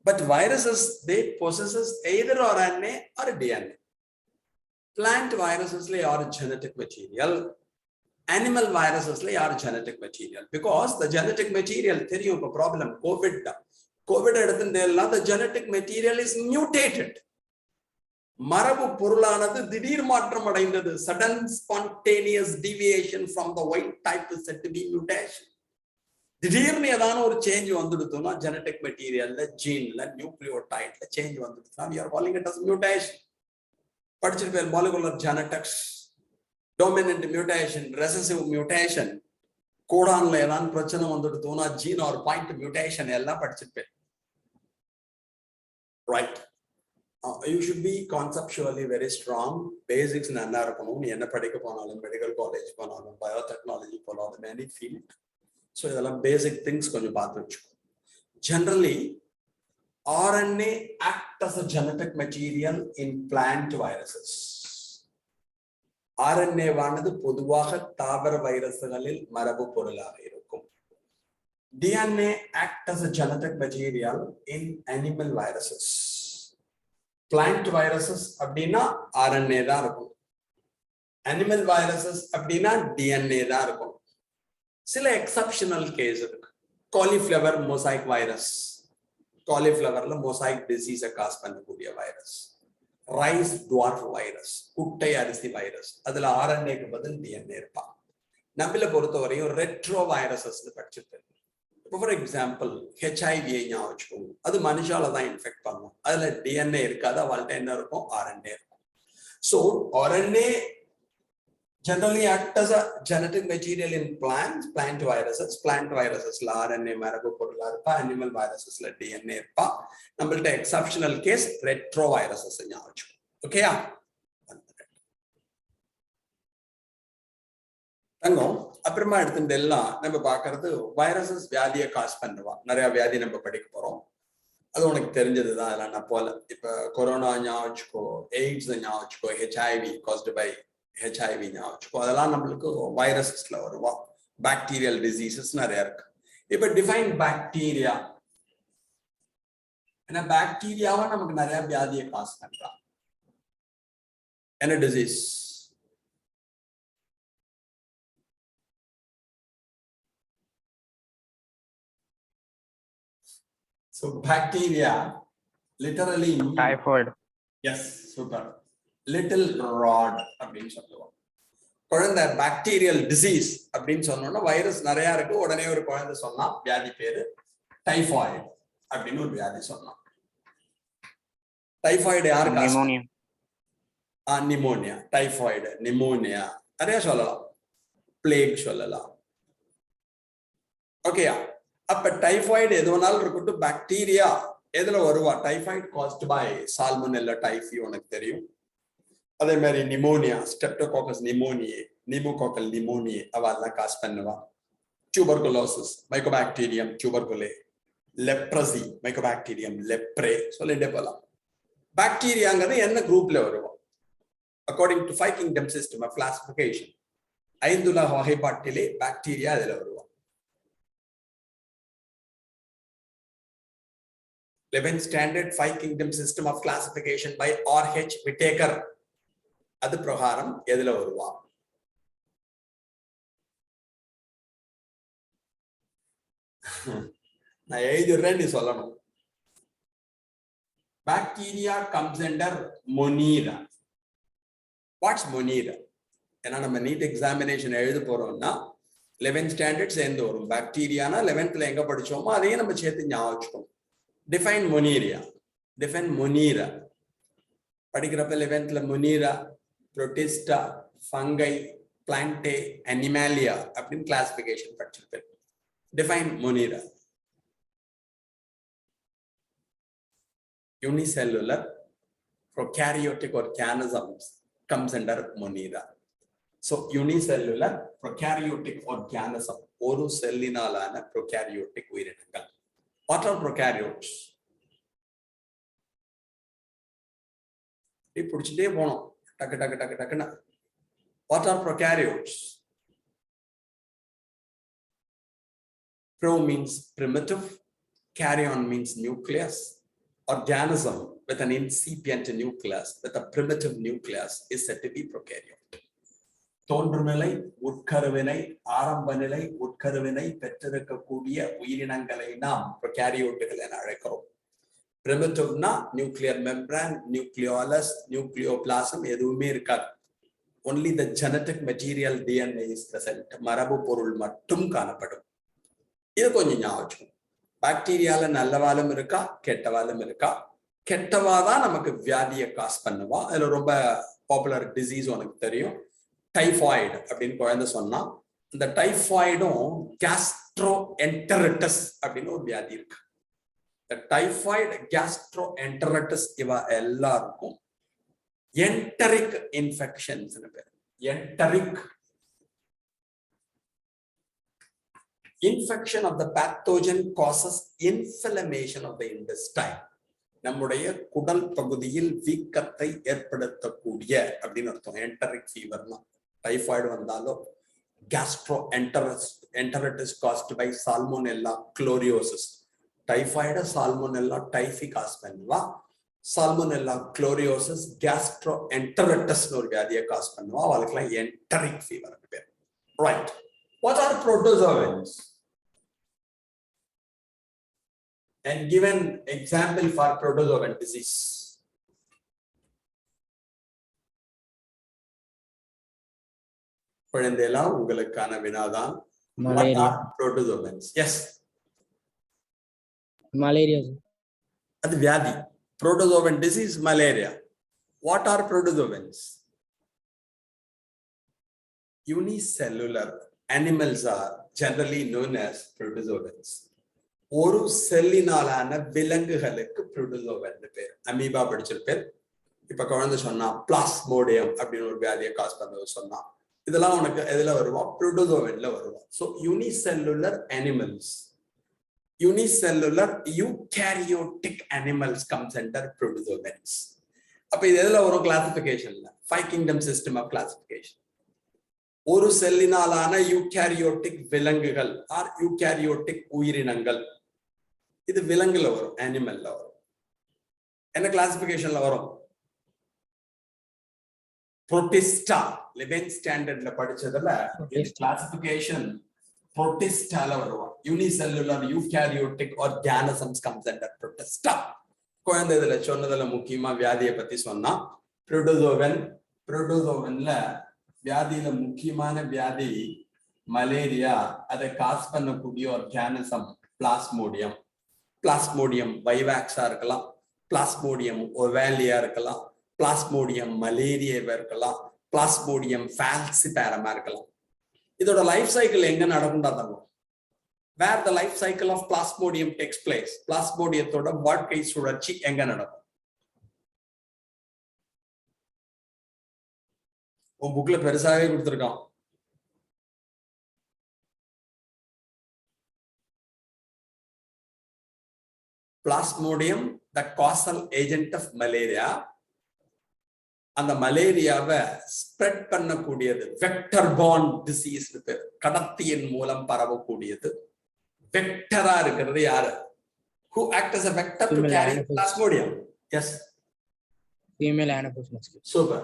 But viruses they possess either RNA or DNA. Plant viruses are genetic material, animal viruses are genetic material, because the genetic material, தெரியும் இப்ப problem covid எடுத்துட்டேன்னா the genetic material is mutated. மரபு பொருளானது திடீர் மாற்றம் அடைந்தது. Sudden spontaneous deviation from the wild type is said to be mutation. திடீர்னு ஏதான ஒரு சேஞ்ச் வந்துடுதுன்னா genetic materialல, ஜீன்ல, நியூக்ளியோடைட்ல சேஞ்ச் வந்துடுதுன்னா we are calling it as mutation. படிச்சிருப்பேன், molecular genetics, dominant mutation, recessive mutation, கோடான்ல ஏதாவது பிரச்சனை வந்துடுதுன்னா ஜீன் ஆர் பாயிண்ட் மியூட்டேஷன் எல்லாம் படிச்சிருப்பேன். Right, you should be conceptually very strong. Basics நல்லா இருக்கணும். நீ என்ன படிக்க போனாலும், மெடிக்கல் காலேஜ் போனாலும், பயோடெக்னாலஜி போனாலும், எனி ஃபீல்ட். ஸோ இதெல்லாம் பேசிக் திங்ஸ் கொஞ்சம் பார்த்து வச்சுக்கோ. Generally RNA act as a genetic material in plant viruses. RNA வானது பொதுவாக தாவர வைரஸ்களில் மரபு பொருளாக இருக்கும். DNA act as a genetic material in animal viruses. Plant viruses அப்படின்னா RNA தான் இருக்கும். Animal viruses அப்படின்னா DNA தான் இருக்கும். சில எக்ஸப்ஷனல் கேஸ் இருக்கு. காலிஃப்ளவர் மொசைக் வைரஸ், காலிஃப்ளவர்ல மொசைக் டிசீஸை காஸ் பண்ணக்கூடிய வைரஸ். ரைஸ் டுவார்ஃப் வைரஸ், குட்டை அரிசி வைரஸ், அதுல ஆர்என்ஏக்கு பதில் டிஎன்ஏ இருப்பா. நம்மள பொறுத்தவரையும் ரெட்ரோ வைரஸஸ் படிச்சுட்டு, ஃபார் எக்ஸாம்பிள் ஹெச்ஐவியை ஞாபகம் வச்சுக்கோங்க, அது மனுஷால தான் இன்ஃபெக்ட் பண்ணும். அதுல டிஎன்ஏ இருக்காது, அவள்கிட்ட என்ன இருக்கும், ஆர்என்ஏ இருக்கும். So RNA generally act as a genetic material in plants, plant viruses la RNA மரபு பொருளா இருப்பா, animal viruses la DNA இருப்பா. நம்மள்ட்ட exceptional case retroviruses ஞாபகம். ஓகேயா? தங்கம் அப்புறமா எடுத்துட்டு எல்லாம் நம்ம பார்க்கறது வைரஸஸ் வியாதியை காஸ் பண்ணுவா. நிறைய வியாதி நம்ம படிக்க போறோம், அது உனக்கு தெரிஞ்சதுதான். அதெல்லாம் நான் போல இப்ப கொரோனா ஞாபகம் வச்சுக்கோ, எய்ட்ஸ் ஞாபகம் வச்சுக்கோ, ஹெச்ஐவி காஸ்டு பை ஹெச்ஐவி ஞாபகம் வச்சுக்கோ, அதெல்லாம் நம்மளுக்கு வைரஸஸ்ல வருவா. பாக்டீரியல் டிசீசஸ் நிறைய இருக்கு. இப்ப டிஃபைன் பாக்டீரியா, ஏன்னா பாக்டீரியாவா நமக்கு நிறைய வியாதியை காஸ் பண்றான். என்ன disease? So bacteria literally typhoid. Yes, super. Little rod அப்படின்னு சொல்லுவோம். குழந்தை பாக்டீரியல் டிசீஸ் அப்படின்னு சொன்னோம்னா வைரஸ் நிறைய இருக்கு. உடனே ஒரு குழந்தை சொன்னா வியாதி பேரு டைஃபாய்டு அப்படின்னு ஒரு வியாதி சொன்னான். டைஃபாய்டு யாருக்கு? நிமோனியா, டைஃபாய்டு, நிமோனியா நிறைய சொல்லலாம், பிளேக் சொல்லலாம். ஓகேயா? அப்ப டைஃபாய்டு எது வேணாலும் இருக்கட்டும், பாக்டீரியா எதுல வருவா? Typhoid caused by Salmonella typhi உனக்கு தெரியும். அதே மாதிரி pneumonia, Streptococcus pneumoniae, pneumococcal pneumoniae அவெல்லாம் காஸ் பண்ணுவா. Tuberculosis, Mycobacterium tuberculae, leprosy, Mycobacterium leprae சொல்லிட்டே போலாம். பாக்டீரியாங்கிறது என்ன குரூப்ல வருவோம்? According to 5 kingdom system of classification, 5 வகைப்பாட்டிலே பாக்டீரியா அதுல வருவோம். 11th standard 5 kingdom system of classification by R.H. Whitaker, அது பிரகாரம் எதுல வருவா? நான் எழுதிடுறேன், நீ சொல்லணும். Bacteria comes under Monera. What's Monera? ஏன்னா நம்ம நீட் எக்ஸாமினேஷன் எழுத போறோம்னா 11th ஸ்டாண்டர்ட் சேர்ந்து வரும். பாக்டீரியானா 11th எங்க படிச்சோமோ அதையும் நம்ம சேர்த்து ஞாபகம் வச்சுக்கோம். Define Monera. Define Monera. படிக்கிறப்ப 11th Monera, Protista, Fungi, Plantae, Animalia அப்படின்னு classification படிச்சிருப்பேன். Define Monera. Unicellular prokaryotic organisms comes under Monera. So unicellular prokaryotic organism, ஒரு செல்லினாலான prokaryotic உயிரினங்கள். What are prokaryotes? புடிச்சுட்டே போனோம் டக்கு டக்கு டக்கு டக்குன்னு. What are prokaryotes? Pro means primitive, caryon means nucleus. Organism with an incipient nucleus, with a primitive nucleus, is said to be prokaryote. தோன்றுநிலை, உட்கருவினை, ஆரம்ப நிலை, உட்கருவினை பெற்றிருக்கக்கூடிய உயிரினங்களை நாம் ப்ரோகாரியோட்டுகள் என அழைக்கிறோம். பிரிமிட்டிவ்னா நியூக்ளியர் மெம்பரான், நியூக்ளியோலஸ், நியூக்ளியோபிளாசம் எதுவுமே இருக்காது. Only the genetic material DNA is present. மரபு பொருள் மட்டும் காணப்படும். இது கொஞ்சம் ஞாபகம். பாக்டீரியால நல்லவாலும் இருக்கா, கெட்டவாலும் இருக்கா. கெட்டவாதான் நமக்கு வியாதியை காஸ் பண்ணுவா. அதுல ரொம்ப பாப்புலர் டிசீஸ் உனக்கு தெரியும், டைஃபாய்டு அப்படின்னு குழந்தை சொன்னா. இந்த டைஃபாய்டும் கேஸ்ட்ரோஎன்டரிட்டிஸ் அப்படின்னு ஒரு வியாதி இருக்கு. டைஃபாய்டு, கேஸ்ட்ரோஎன்டரிட்டிஸ் இவ எல்லாருக்கும் என்டரிக் இன்ஃபெக்ஷன்ஸ் பேர். என்டரிக் infection of the pathogen causes inflammation of the intestine. நம்முடைய குடல் பகுதியில் வீக்கத்தை ஏற்படுத்தக்கூடிய அப்படின்னு அர்த்தம். என்டரிக் ஃபீவர்னா டைஃபாய்டு வந்தாலும், gastroenteritis caused by salmonella chloriosis. Typhoid, salmonella typhi cause பண்ணுவா. சால்மோனெல்லா chloriosis, gastroenteritis ஒரு வியாதியை காஸ் பண்ணுவா. அவளுக்குலாம் என்டரிக் ஃபீவர் பேர். Right. What are protozoans? and give an example for protozoan disease. குழந்தைகளா உங்களுக்கான வினாதான். What are protozoans? Yes. Malaria. அது வியாதி. Protozoan disease, malaria. What are protozoans? Unicellular animals are generally known as protozoans. ஒரு செல்லினாலான விலங்குகளுக்கு protozoan பேர். Amoeba படிச்சிருப்பேன். இப்ப குழந்தை சொன்னா பிளாஸ்மோடியம் அப்படின்னு ஒரு வியாதியை காஸ் பண்ணது சொன்னா இதெல்லாம் உனக்கு எதுல வருவா? protozoanல வருவா. So unicellular animals, unicellular eukaryotic animals comes under protozoans. அப்ப இது எதுல வரும் கிளாசிபிகேஷன்ல? 5 kingdom system of classification. ஒரு செல்லினாலான யூகாரியோட்டிக் விலங்குகள் ஆர் யூகாரியோட்டிக் உயிரினங்கள், இது விலங்குல வரும், அனிமல்ல வரும். என்ன கிளாசிபிகேஷன்ல வரும்? புரோட்டிஸ்டா. லிவிங் ஸ்டாண்டர்ட்ல படிச்சதுல இந்த கிளாசிபிகேஷன் புரோட்டிஸ்டால வருவான். Unicellular eukaryotic organisms comes under Protista. குழந்தை இதுல சொன்னதுல முக்கியமா வியாதியை பத்தி சொன்னா புரோட்டோசோவன். புரோட்டோசோவன்ல வியாதியில முக்கியமான வியாதி மலேரியா. அதை காஸ் பண்ணக்கூடிய ஆர்கானிசம் பிளாஸ்மோடியம். பிளாஸ்மோடியம் வைவாக்ஸா இருக்கலாம், பிளாஸ்மோடியம் ஒவாலியா இருக்கலாம், பிளாஸ்மோடியம் மலேரியாவா இருக்கலாம், பிளாஸ்மோடியம் ஃபால்சிபாரமா இருக்கலாம். இதோட லைஃப் சைக்கிள் எங்க நடக்கும்டா தங்கம்? where the life cycle of plasmodium takes place. பிளாஸ்மோடியத்தோட வாழ்க்கை சுழற்சி எங்க நடக்கும்? உன் புக்ல பெருசாவே கொடுத்திருக்கான். Plasmodium the causal agent of malaria. அந்த மலேரியாவை ஸ்ப்ரெட் பண்ணக்கூடியது வெக்டர் பார்ன் டிசீஸ் பேர். கடத்தியின் மூலம் பரவக்கூடியது. வெக்டரா இருக்கிறது யாரு? who act as a vector to carry plasmodium? Yes, Female Anopheles mosquito. super.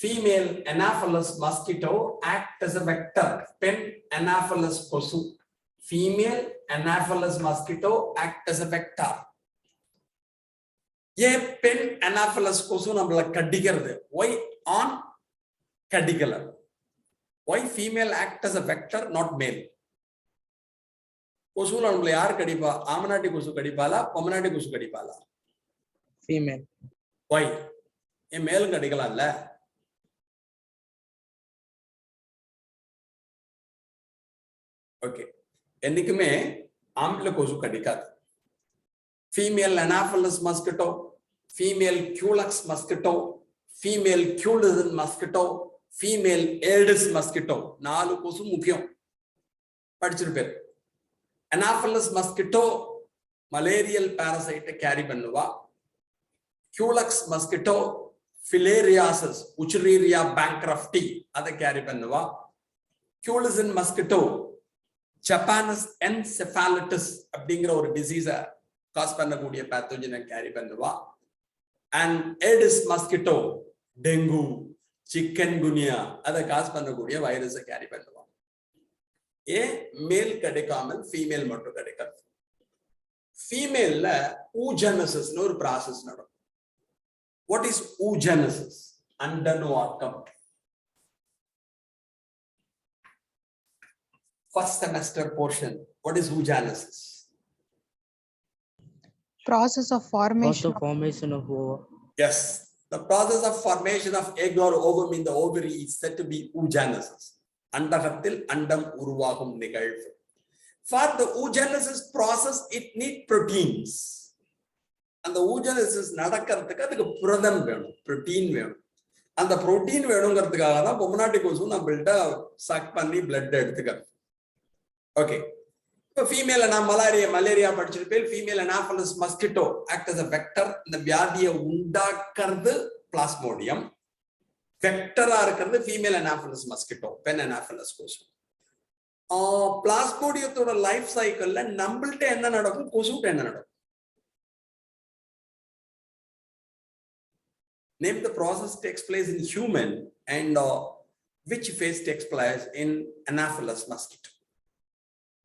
Female Anopheles mosquito act as a vector. Pen Anopheles kosu. Female Anopheles mosquito act as a vector. ये pen Anopheles कोसु நம்மள கடிக்கிறது. why on கடிக்கல? why female act as a vector not male? கொசு நம்மள யார் கடிப்பா? ஆமனாட்டி கொசு கடிப்பாளா, பொமனாட்டி கொசு கடிப்பாளா? Female. why? ஏன் மேலும் கடிக்கலாம்ல? Okay, என்னைக்குமே ஆம்பளை கொசு கடிக்காது. Female Anopheles mosquito, female Culex mosquito, female Culesin mosquito, female Aedes mosquito. 4 கொசு முக்கியம், படிச்சிருப்பேன். Anopheles mosquito malarial parasite carry பண்ணுவா. Culex mosquito filariasis, Wuchereria bancrofti அதை carry பண்ணுவா. Culesin mosquito Japanese encephalitis அப்படிங்கிற ஒரு டிசீஸை காஸ் பண்ணக்கூடிய பேத்தோஜனை கேரி பண்ணுவா. And Aedes mosquito dengue, chikungunya அதை காஸ் பண்ணக்கூடிய வைரஸை கேரி பண்ணுவா. ஏன் மேல் கிடைக்காமல் ஃபீமேல் மட்டும் கிடைக்கிறது? ஃபீமேல்ல ஊஜெனசிஸ்னு ஒரு ப்ராசஸ் நடக்கும். What is oogenesis? அண்டனுவாக்கம். First semester portion. What is oogenesis? Process of formation of ovum. Yes, the process of formation of egg or ovum in the ovary is said to be oogenesis. அண்டகத்தில் அண்டம் உருவாகும் நிகழ்வு. For the oogenesis process it need proteins. அந்த oogenesis நடக்கிறதுக்கு அதுக்கு புரதம் வேணும், protein வேணும். அந்த புரோட்டீன் வேணுங்கிறதுக்காக தான் பொமனாட்டி கொசு நம்மள்ட்ட சக் பண்ணி பிளட் எடுத்துக்கிறது. ஓகே, ஃபீமேல நான் மலேரியா படிச்சிருப்பேன். Female Anopheles mosquito act as a vector. இந்த வியாதியை உண்டாக்குறது பிளாஸ்மோடியம். வெக்டரா இருக்கிறது ஃபீமேல் அனாஃபலஸ் மஸ்கிட்டோ, பென் அனாஃபலஸ் கொசு. பிளாஸ்மோடியத்தோட லைஃப் சைக்கிள்ல நம்மள்ட்ட என்ன நடக்கும், கொசுட்ட என்ன நடக்கும்? Name the process takes place in human and which phase takes place in Anopheles mosquito.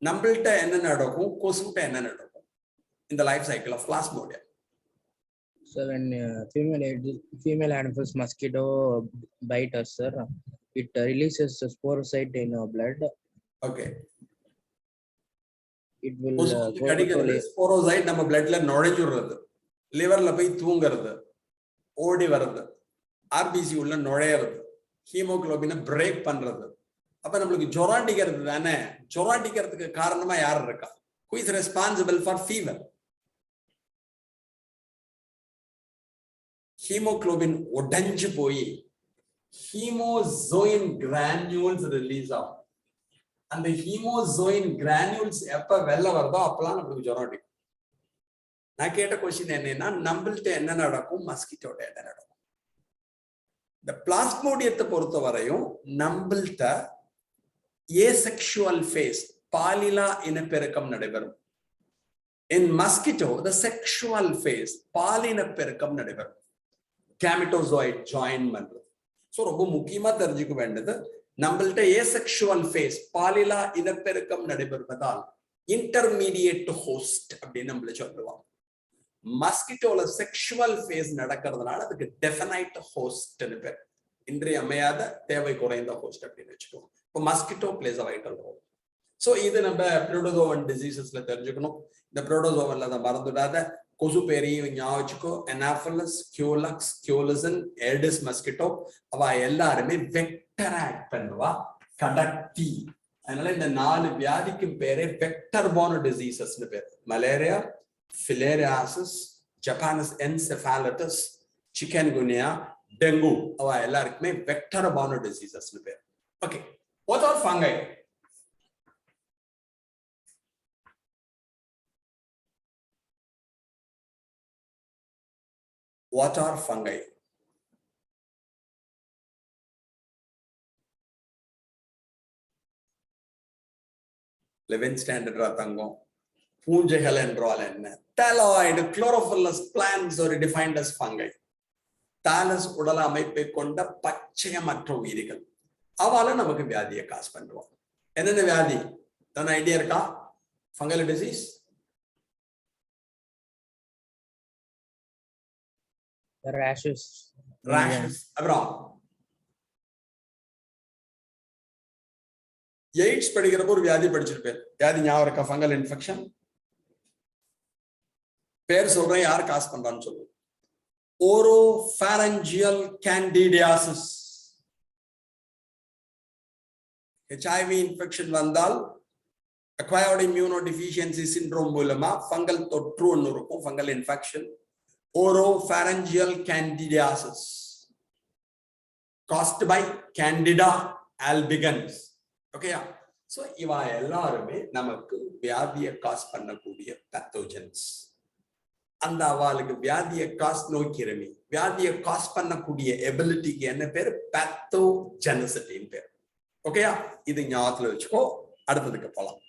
நம்மள்ட்ட என்ன நடக்கும், கொசுட்ட என்ன நடக்கும்? in the life cycle of Plasmodium. So when female Anopheles mosquito bite us, sir, it releases the sporocyte in our blood. Okay. It will go கடிக்கிறது ஸ்போரோசைட் நம்ம பிளட்ல நுழைஞ்சுடுறது, லிவர்ல போய் தூங்குறது, ஓடி வர்றது, ஆர்பிசி உள்ள நுழையிறது, ஹீமோகுளோபினை பிரேக் பண்றது. அப்ப நம்மளுக்கு ஜுரம் அடிக்கிறது தானே. ஜுரம் அடிக்கிறதுக்கு காரணமா யார் இருக்கா? Who is responsible for fever? Haemoglobin உடைஞ்சு போய் ஹீமோசோயின் கிரானியூல்ஸ் ரிலீஸ் ஆகும். அந்த ஹீமோசோயின் கிரானியூல்ஸ் எப்ப வெளில வருதோ அப்பெல்லாம் நம்மளுக்கு ஜுரம் அடிக்கும். நான் கேட்ட கொஸ்டின் என்னன்னா, நம்மள்ட்ட என்ன நடக்கும், மஸ்கிட்டோட என்ன நடக்கும்? இந்த பிளாஸ்மோடியத்தை பொறுத்த வரையும் நம்மள்ட்ட ஏசெக்சுவல் ஃபேஸ், பாலிலா இனப்பெருக்கம் நடைபெறும். இன் மஸ்கிட்டோ த செக்ஷுவல் ஃபேஸ், பாலினப்பெருக்கம் நடைபெறும். கேமிட்டோசோயிட் ஜாயின் பண்றது. ஸோ ரொம்ப முக்கியமா தெரிஞ்சுக்க வேண்டியது, நம்மள்ட்ட ஏசெக்சுவல் ஃபேஸ், பாலிலா இனப்பெருக்கம் நடைபெறுவதால் இன்டர்மீடியேட் ஹோஸ்ட் அப்படின்னு நம்மள சொல்லுவாங்க. மஸ்கிட்டோல செக்ஷுவல் ஃபேஸ் நடக்கிறதுனால அதுக்கு டெஃபனைட் ஹோஸ்ட்னு பேர். இன்றியமையாத தேவை குறைந்த ஹோஸ்ட் அப்படின்னு வச்சுக்கோங்க. இப்போ mosquito plays a vital role. So இது நம்ம புரோட்டோசோவன் டிசீசஸ்ல தெரிஞ்சுக்கணும். இந்த புரோட்டோசோவன்ல அதை மறந்துடாத. கொசு பேரையும் ஞாபகம் வச்சுக்கோ. அனாஃபலஸ், கியூலக்ஸ், கியூலிசன், ஏடிஸ் மஸ்கிட்டோ, அவ எல்லாருமே வெக்டர் ஆக்ட் பண்ணுவா, கடத்தி. அதனால இந்த 4 வியாதிக்கு பேரே வெக்டர் பார்ன் டிசீசஸ்னு பேர். மலேரியா, ஃபிலேரியாசிஸ், ஜப்பானஸ் என்செஃபாலிட்டிஸ், சிக்கன்குனியா, டெங்கு, அவ எல்லாருக்குமே வெக்டர் பார்ன் டிசீசஸ்னு பேர். Okay, what are fungi? What are fungi? 11th standard தங்கம். பூஞ்சைகள் என்றால் என்ன? Thalloid, chlorophyllous plants are defined as fungi. Thallus உடல் அமைப்பை கொண்ட பச்சையமற்ற உயிரிகள். அவால நமக்கு வியாதியை காஸ் பண்ணுவோம். என்னென்ன வியாதி? தன ஐடியா இருக்கா? ஃபங்கல் டிசீஸ், rashes, அப்புறம் எய்ட்ஸ் படிக்கிறப்ப ஒரு வியாதி படிச்சிருப்பேன். வியாதி ஞாபகம் இருக்கா? Fungal infection. பேர் சொல்றேன், யார் காஸ் பண்றான்னு சொல்லுங்க. ஓரோஃபாரஞ்சியல் கேண்டிடியாசிஸ். ஹெச்ஐவி இன்ஃபெக்ஷன் வந்தால் அக்வயர்ட் இம்யூனோடெஃபிஷியன்சி சிண்ட்ரோம் மூலமா ஃபங்கல் தொற்று ஒன்று இருக்கும், fungal infection. Oropharyngeal candidiasis caused by Candida albicans. Okay, so இவா எல்லாருமே நமக்கு வியாதியை காஸ் பண்ணக்கூடிய பேத்தோஜன்ஸ். அந்த அவாளுக்கு வியாதியை காஸ் நோய்க்கிருமி, வியாதியை காஸ் பண்ணக்கூடிய எபிலிட்டிக்கு என்ன பேர்? பேத்தோஜெனிசிட்டின்னு பேர். ஓகேயா, இது ஞாபகத்துல வச்சுக்கோ. அடுத்ததுக்கு போலாம்.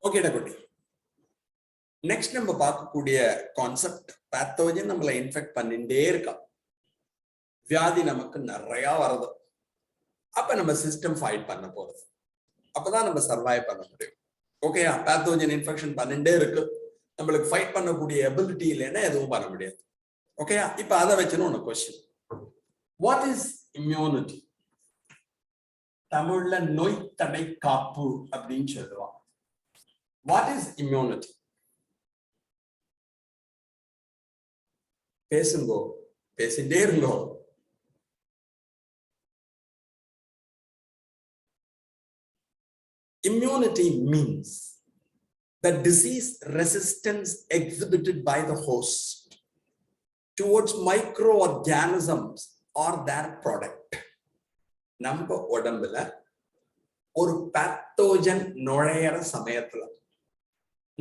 ஓகே குட்டி, நெக்ஸ்ட் நம்ம பார்க்கக்கூடிய கான்செப்ட், பேத்தோஜன் நம்மளை இன்ஃபெக்ட் பண்ணிட்டே இருக்கா, வியாதி நமக்கு நிறைய வருது. அப்ப நம்ம சிஸ்டம் ஃபைட் பண்ண போறது, அப்பதான் நம்ம சர்வைவ் பண்ண முடியும். ஓகேயா, பேத்தோஜன் இன்ஃபெக்ஷன் பண்ணிட்டே இருக்கு, நம்மளுக்கு ஃபைட் பண்ணக்கூடிய எபிலிட்டி இல்லைன்னா எதுவும் பண்ண முடியாது. ஓகேயா, இப்ப அதை வச்சுன்னு ஒண்ணு கொஸ்டின், வாட் இஸ் இம்யூனிட்டி? தமிழ்ல நோய் தடை காப்பு அப்படின்னு சொல்லுவாங்க. What is immunity? பேசுங்கோ, பேசிட்டே இருங்கோ. Immunity means the disease resistance exhibited by the host towards microorganisms or their product. நம்ம உடம்புல ஒரு பேத்தோஜன் நுழையிற சமயத்துல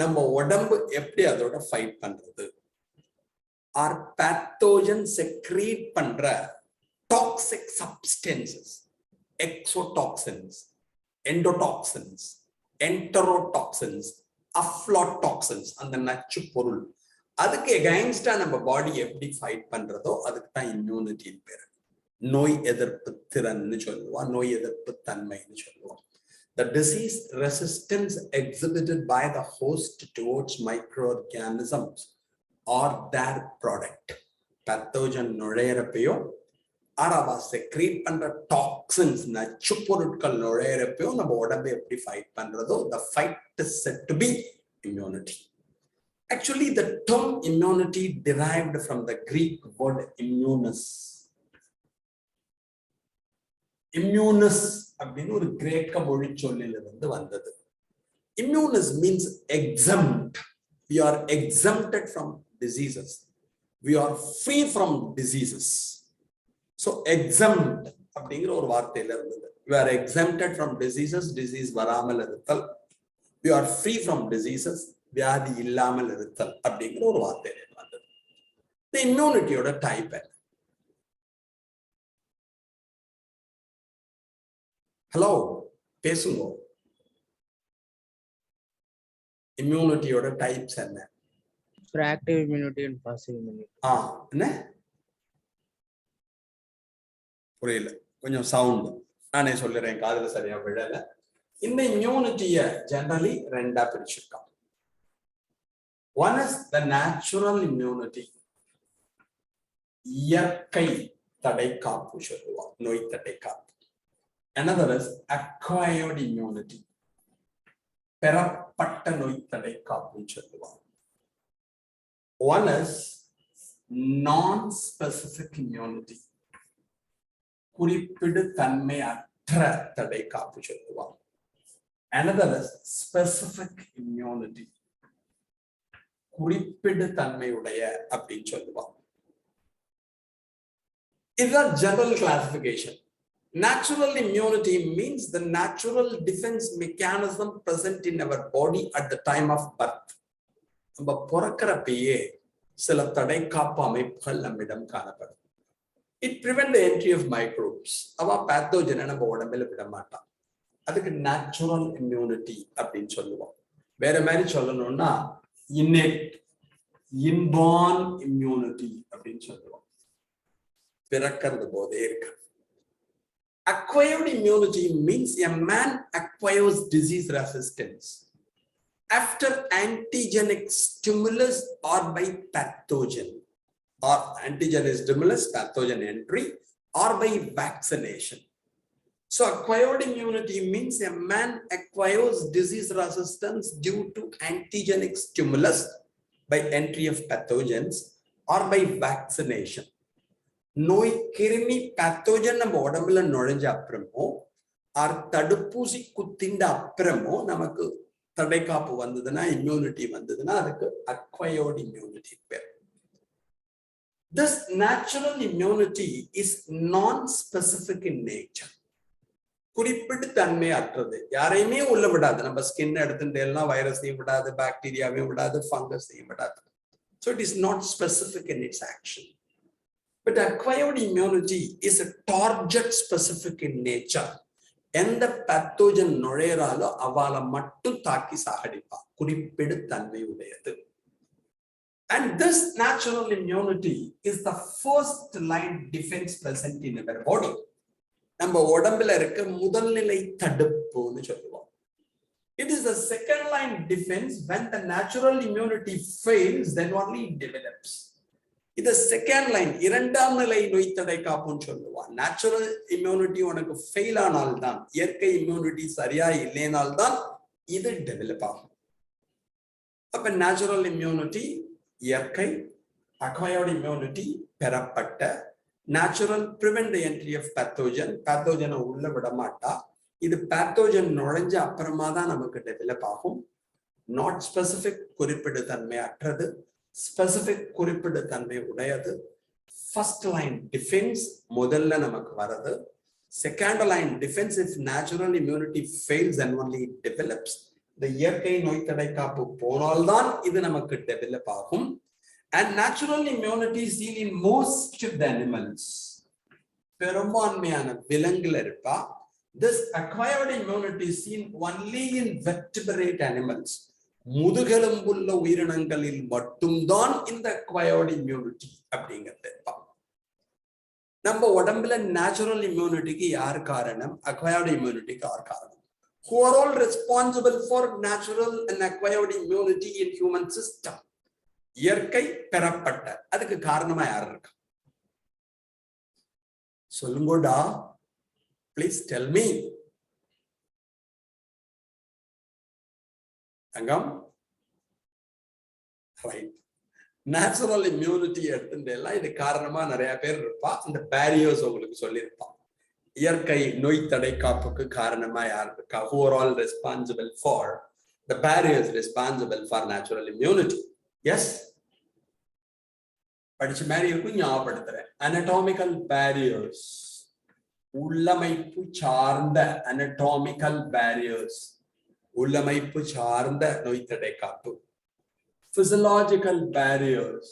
நம்ம உடம்பு எப்படி அதோட ஃபைட் பண்றது? ஆர் பேத்தோஜன் செக்ரீட் பண்ற டாக்ஸிக் சப்ஸ்டன்சஸ், எக்ஸோடாக்சின்ஸ், எண்டோடாக்சின்ஸ், என்டரோடாக்சின்ஸ், அஃப்லாடாக்சின்ஸ், அந்த நச்சு பொருள், அதுக்கு எகைன்ஸ்டா நம்ம பாடி எப்படி ஃபைட் பண்றதோ அதுக்கு தான் இம்யூனிட்டின்னு பேரு. நோய் எதிர்ப்பு திறன்னு சொல்லுவோம், நோய் எதிர்ப்பு தன்மைன்னு சொல்லுவோம். The disease resistance exhibited by the host towards microorganisms or their product. Pathogen நுழையிறப்பையோ அரவா செக்ரீட் பண்ற டாக்ஸின்ஸ் நச்சு பொருட்கள் நுழையிறப்பையோ நம்ம உடம்பை எப்படி ஃபைட் பண்றதோ the fight is said to be immunity. Actually, the term immunity derived from the Greek word immunus. Immunus அப்படின்னு ஒரு கிரேக்க மொழி சொல்லிலிருந்து வந்தது. Immunus means exempt. We are exempted from diseases. We are free from diseases. So exempt அப்படிங்கிற ஒரு வார்த்தையில இருந்தது. We are exempted from diseases. Disease வராமல் இருத்தல். We are free from diseases. வியாதி இல்லாமல் இருத்தல் அப்படிங்கிற ஒரு வார்த்தையில வந்தது. இந்த இம்யூனிட்டியோட டைப் என்ன? ஹலோ, பேசுங்க. இம்யூனிட்டியோட டைப்ஸ் என்ன? Active immunity and passive immunity. என்ன புரியல, கொஞ்சம் சவுண்ட் நானே சொல்லிடுறேன், காதுல சரியா விழல. இந்த இம்யூனிட்டிய ஜெனரலி ரெண்டா பிரிச்சிருக்கான். One is the natural immunity. இயற்கை தடை காப்பு சொல்லுவான், நோய் தடை காப்பு. Another is acquired immunity. பெறப்பட்ட நோய் தடை காப்பு சொல்லுவான். One is non-specific immunity. குறிப்பிடு தன்மை அற்ற தடை காப்பு சொல்லுவான். Another is specific immunity. குறிப்பிடு தன்மையுடைய அப்படின்னு சொல்லுவாங்க. இதுதான் general classification. Natural immunity means the natural defense mechanism present in our body at the time of birth. நம்ம பிறக்கிறப்பயே சில தடை காப்பு அமைப்புகள் நம்மிடம் காணப்படும். It prevent the entry of microbes. அவ பேத்தோஜனை நம்ம உடம்புல விட மாட்டான். அதுக்கு நேச்சுரல் இம்யூனிட்டி அப்படின்னு சொல்லுவோம். வேற மாதிரி சொல்லணும்னா innate, inborn immunity அப்படின்னு சொல்லுவோம். பிறக்கிறது போதே இருக்கு. Acquired immunity means a man acquires disease resistance after antigenic stimulus or by pathogen, or antigenic stimulus, pathogen entry, or by vaccination. So acquired immunity means a man acquires disease resistance due to antigenic stimulus by entry of pathogens or by vaccination. நோய் கிருமி pathogen நம்ம உடம்புல நுழைஞ்ச அப்புறமோ R தடுப்பூசி குத்திண்ட அப்புறமோ நமக்கு தடைக்காப்பு வந்ததுன்னா, immunity வந்ததுன்னா அதுக்கு அக்வயர்ட் இம்யூனிட்டி பேர். This natural immunity is non-specific in nature. குறிப்பிட்டு தன்மை அற்றது, யாரையுமே உள்ள விடாது. நம்ம ஸ்கின் எடுத்துட்டேன்னா வைரஸையும் விடாது, பாக்டீரியாவையும் விடாது, ஃபங்கஸையும் விடாது. So it is not specific in its action. But acquired immunity is a target specific in nature. எந்த பேத்தோஜன் நுழையறாலோ அவால மட்டும் தாக்கி சாகடிப்பா, குறிப்பிடு தன்மை உடையது. And this natural immunity is the first line defense present in our body. நம்ம உடம்புல இருக்க முதல் நிலை தடுப்புன்னு சொல்லுவோம். It is the second line defense. When the natural immunity fails, then only it develops. இது செகண்ட் லைன், இரண்டாம் நிலை நோய் தடை காப்புன்னு சொல்லுவான். நேச்சுரல் இம்யூனிட்டி உனக்கு ஃபெயில் ஆனால்தான், இயற்கை இம்யூனிட்டி சரியா இல்லைனால்தான் இது டெவலப் ஆகும். அப்ப நேச்சுரல் இம்யூனிட்டி இயற்கை, அக்வயர்ட் இம்யூனிட்டி பெறப்பட்ட. Natural prevent the entry of pathogen, பேத்தோஜனை உள்ள விட மாட்டா. இது பேத்தோஜன் நுழைஞ்ச அப்புறமா தான் நமக்கு டெவலப் ஆகும். நாட் ஸ்பெசிபிக், குறிப்பிடு தன்மை அற்றது. ஸ்பெசிபிக், குறிப்பிடு தன்மை உடையது. ஃபர்ஸ்ட் லைன் டிஃபென்ஸ் முதல்ல நமக்கு வருது. Second line defence, if natural immunity fails and only it develops. இந்த இயற்கை நோய் தடை காப்பு போனால்தான் இது நமக்கு டெவலப் ஆகும். And natural immunity is seen in most of the animals. பெரும்பான்மையான விலங்குல இருப்பா. This acquired immunity is seen only in vertebrate animals. முதுகெலும்புள்ள உயிரினங்களில் மட்டும்தான் இந்த acquired immunity அப்படிங்கிறது இருப்பா. நம்ம உடம்புல நேச்சுரல் இம்யூனிட்டிக்கு யார் காரணம், அக்வயர்ட் இம்யூனிட்டிக்கு யார் காரணம்? who are all responsible for natural and acquired immunity in human system. இயற்கை பெறப்பட்ட அதுக்கு காரணமா யார் இருக்கா? சொல்லுங்கடா, please tell me. தங்கம், ரைட். நேச்சுரல் இம்யூனிட்டி எடுத்துட்டேலாம் இது காரணமா நிறைய பேர் இருப்பா. இந்த பேரியர்ஸ் உங்களுக்கு சொல்லியிருப்பான். இயற்கை நோய் தடை காப்புக்கு காரணமா யார் இருக்கா? who are all responsible for the barriers responsible for natural immunity? Yes, படிச்ச மாதிரி இருக்கும், ஞாபகப்படுத்துறேன். anatomical barriers, உள்ளமைப்பு சார்ந்த anatomical barriers, உள்ளமைப்பு சார்ந்த நோய் தடை காப்பு. physiological barriers,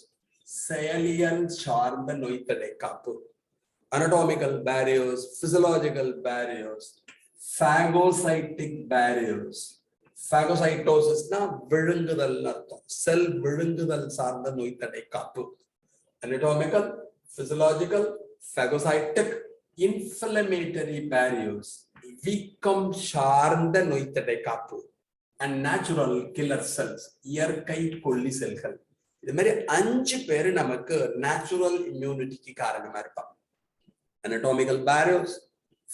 செயலியல் சார்ந்த நோய் தடை காப்பு. anatomical barriers, physiological barriers, phagocytic barriers. phagocytosis na விழுங்குதல் அர்த்தம், செல் விழுங்குதல் சார்ந்த நோய் தடை காப்பு. anatomical, physiological, phagocytic, inflammatory barriers, வீக்கம் சார்ந்த நோய் தடை காப்பு. and natural killer cells, இயற்கை கொல்லி செல்கள். இது மாதிரி 5 பேரு நமக்கு நேச்சுரல் இம்யூனிட்டிக்கு காரணமா இருப்பாங்க. anatomical barriers,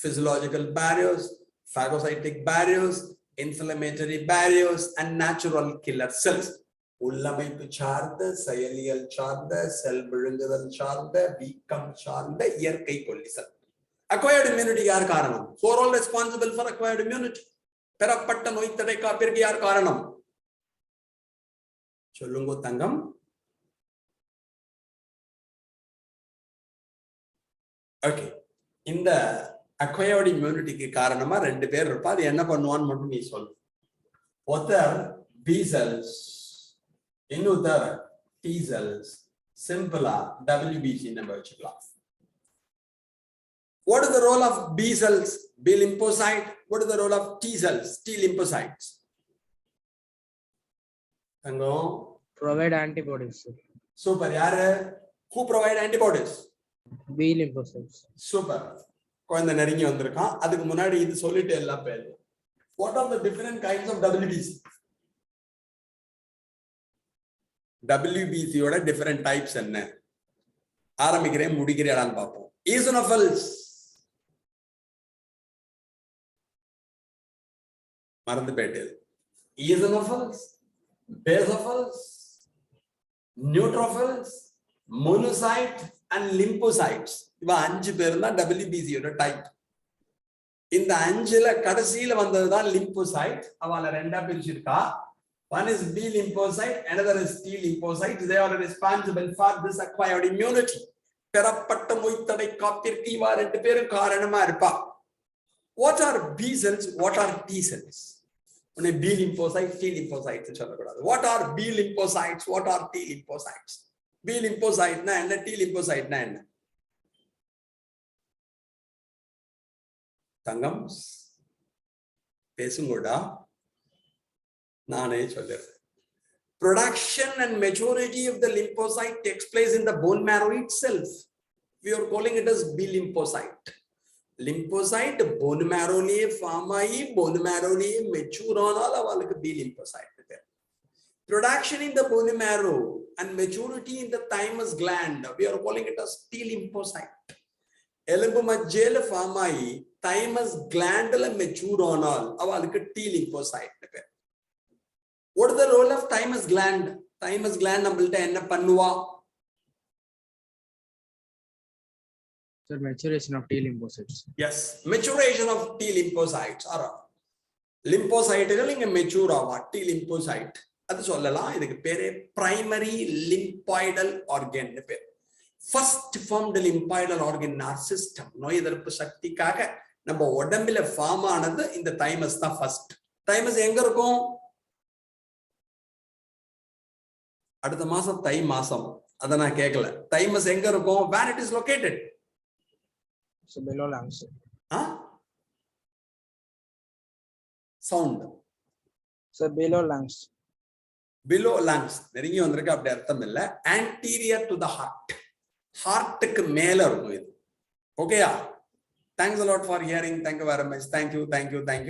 physiological barriers, phagocytic barriers, inflammatory barriers, and natural killer cells. உள்ளமைப்பு சார்ந்த, செயலியல் சார்ந்த, செல் விழுங்குதல் சார்ந்த, வீக்கம் சார்ந்த இயற்கை கொல்லி செல். acquired immunity யார் காரணம்? who are all responsible for acquired immunity? பெறப்பட்ட நோய் தடை காப்பிற்கு யார் காரணம்? சொல்லுங்க தங்கம். ஓகே, இந்த அக்வயர்ட் இம்யூனிட்டிக்கு காரணமா 2 பேர் இருப்பா. அது என்ன பண்ணுவான்னு மட்டும் நீ சொல்லு. ஒருத்தர் பி செல்ஸ், இன்னொருத்தர் டி செல்ஸ். சிம்பிளா WBC நம்ம வச்சுக்கலாம். What is the role of B cells? B lymphocyte. What is the role of T cells? T lymphocytes. Tango. Provide antibodies. Super. Yaar, who provide antibodies? B lymphocytes. Super. குழந்தை நெருங்கி வந்திருக்கான். அதுக்கு முன்னாடி இது சொல்லிட்டு எல்லாம் பேரு. What are the different kinds of WBC? WBC ஓட different types என்ன? ஆரம்பிக்கிறேன், முடிக்கிறேன் பார்ப்போம். eosinophils. மறந்து போயிட்டது. eosinophils, basophils, neutrophils, monocyte and lymphocytes. இவ 5 பேர் தான் WBC ஓட டைப். இந்த 5ல கடைசியில வந்ததுதான் lymphocyte. அவள ரெண்டா பிரிச்சிருக்கா. One is B lymphocyte, another is T lymphocyte. They are responsible for this acquired immunity. பெறப்பட்ட நோய் தடை காப்பிற்கு இவ 2 பேரும் காரணமா இருப்பா. What are B cells? What are T cells? உன்னை B lymphocytes, T lymphocytes சொல்லக்கூடாது. What are B lymphocytes? What are T lymphocytes? B lymphocyte na என்ன? T lymphocyte na என்ன? தங்கம் பேசுங்கடா, நானே சொல்றேன். Production and maturity of the lymphocyte takes place in the bone marrow itself. We are calling it as B lymphocyte. Lymphocyte bone marrow liye form aayi, bone marrow liye mature aanal avalukku B lymphocyte irukke. Production in the bone marrow and maturity in the thymus gland, we are calling it as T lymphocyte. எலும்பு மஜ்ஜையில form ஆகி thymus gland la mature aanal avalukku T lymphocyte irukke. What is the role of thymus gland? Thymus gland நம்மள்ட்ட என்ன பண்ணுவா? Sir, maturation of T lymphocytes. Yes, maturation of T lymphocytes. lymphocyteகள் இங்க mature ஆவா. T lymphocyte அது சொல்லலாம். இதுக்கு பேரு primary lymphoidal organ பேர். First formed lymphoidal organ in our system. நோய் எதிர்ப்பு சக்திக்காக நம்ம உடம்புல ஃபார்ம் ஆனது இந்த தைமஸ் தான் ஃபர்ஸ்ட். தைமஸ் எங்க இருக்கும்? அடுத்த மாசம் தை மாசம், அத நான் கேட்கல. தைமஸ் எங்க இருக்கும்? where it is located? So below lungs. Sound. So below lungs. Below lungs. நெருங்கி வந்திருக்கு அப்படி அர்த்தம் இல்ல. anterior to the heart. ஹார்ட்டுக்கு மேல இருக்கும் இது. ஓகேயா? Thanks a lot for hearing. Thank you very much. Thank you.